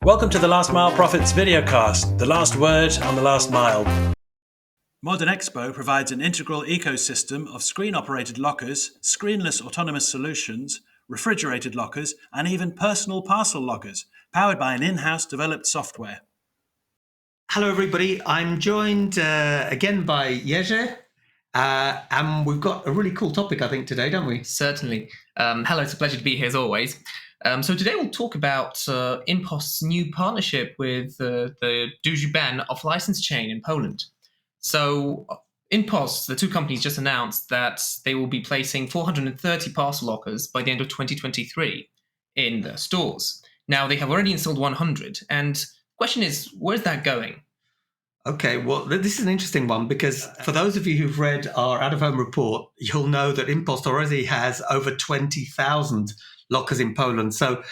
Welcome to the Last Mile Profits videocast, the last word on the last mile. Modern Expo provides an integral ecosystem of screen-operated lockers, screenless autonomous solutions, refrigerated lockers, and even personal parcel lockers, powered by an in-house developed software. Hello, everybody. I'm joined again by Jerzy, and we've got a really cool topic, I think, today, don't we? Certainly. Hello, it's a pleasure to be here as always. So today we'll talk about InPost's new partnership with the Duży Ben off-license chain in Poland. So InPost, the two companies, just announced that they will be placing 430 parcel lockers by the end of 2023 in their stores. Now, they have already installed 100, and the question is, where's that going? Okay, well, this is an interesting one because for those of you who've read our out-of-home report, you'll know that InPost already has over 20,000 lockers in Poland. So,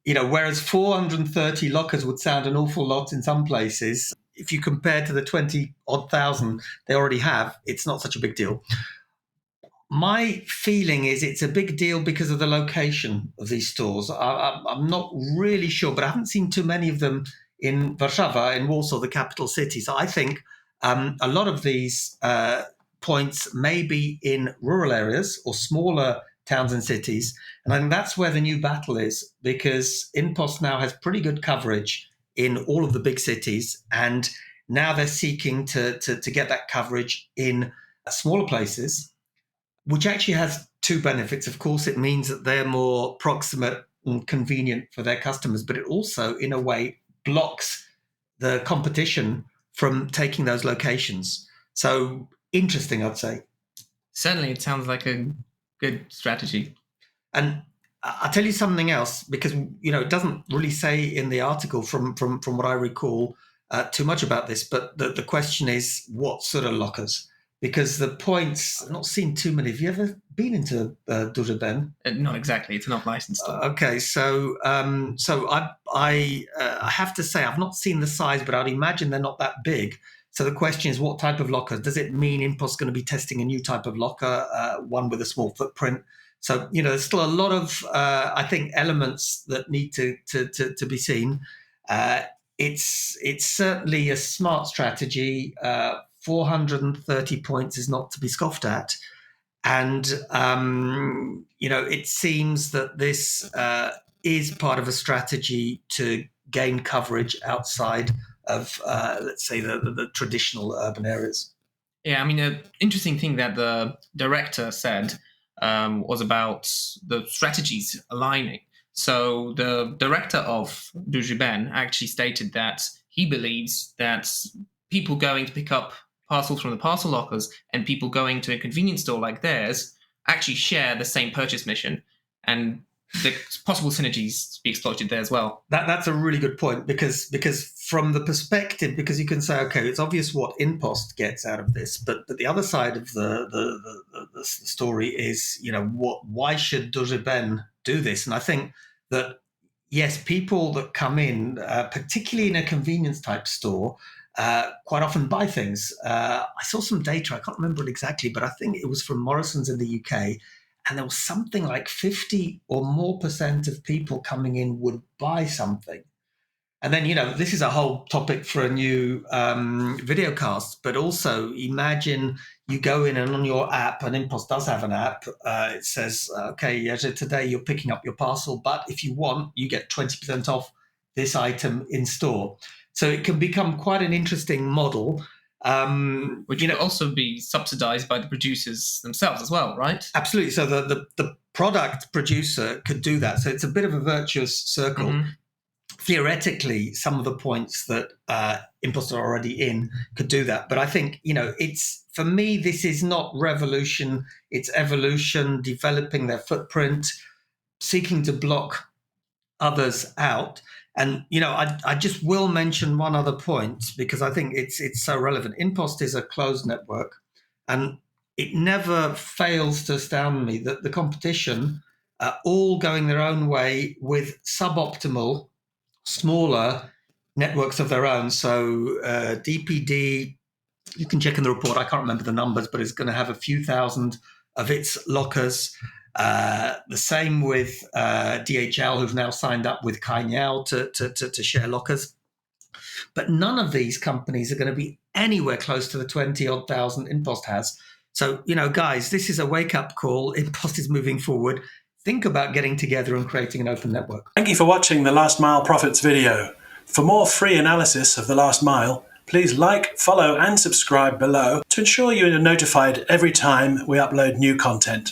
whereas 430 lockers would sound an awful lot in some places, if you compare to the 20-odd thousand they already have, it's not such a big deal. My feeling is it's a big deal because of the location of these stores. I'm not really sure, but I haven't seen too many of them in Warszawa, in Warsaw, the capital city. So I think a lot of these points may be in rural areas or smaller towns and cities. And I think that's where the new battle is, because InPost now has pretty good coverage in all of the big cities. And now they're seeking to get that coverage in smaller places, which actually has two benefits. Of course, it means that they're more proximate and convenient for their customers, but it also, in a way, blocks the competition from taking those locations. So interesting, I'd say. Certainly, it sounds like a good strategy. And I'll tell you something else, because it doesn't really say in the article from what I recall too much about this, but the question is what sort of lockers? Because the points, I've not seen too many. Have you ever been into Duży Ben? Not exactly. It's not licensed. Okay, so I have to say I've not seen the size, but I'd imagine they're not that big. So the question is, what type of locker? Does it mean InPost's going to be testing a new type of locker, one with a small footprint? So there's still a lot of I think elements that need to be seen. It's certainly a smart strategy. 430 points is not to be scoffed at. And, it seems that this is part of a strategy to gain coverage outside of, let's say, the traditional urban areas. Yeah, an interesting thing that the director said was about the strategies aligning. So the director of Duży Ben actually stated that he believes that people going to pick up parcels from the parcel lockers and people going to a convenience store like theirs actually share the same purchase mission, and the possible synergies to be exploited there as well. That's a really good point, because from the perspective, because you can say, okay, it's obvious what InPost gets out of this, but the other side of the story is, why should Duży Ben do this? And I think that, yes, people that come in, particularly in a convenience type store, quite often buy things. I saw some data, I can't remember it exactly, but I think it was from Morrison's in the UK, and there was something like 50 or more % of people coming in would buy something. And then, this is a whole topic for a new videocast, but also imagine you go in and on your app, and InPost does have an app, it says, okay, Jerzy, today you're picking up your parcel, but if you want, you get 20% off this item in store. So it can become quite an interesting model. Which would also be subsidized by the producers themselves as well, right? Absolutely. So the product producer could do that. So it's a bit of a virtuous circle. Mm-hmm. Theoretically, some of the points that InPost are already in could do that. But I think, for me, this is not revolution. It's evolution, developing their footprint, seeking to block others out. And, I just will mention one other point, because I think it's so relevant. InPost is a closed network, and it never fails to astound me that the competition are all going their own way with suboptimal, smaller networks of their own. So DPD, you can check in the report, I can't remember the numbers, but it's going to have a few thousand of its lockers. The same with DHL, who've now signed up with Cainiao to share lockers. But none of these companies are going to be anywhere close to the 20-odd thousand InPost has. So, guys, this is a wake-up call. InPost is moving forward. Think about getting together and creating an open network. Thank you for watching the Last Mile Profits video. For more free analysis of the last mile, please like, follow and subscribe below to ensure you are notified every time we upload new content.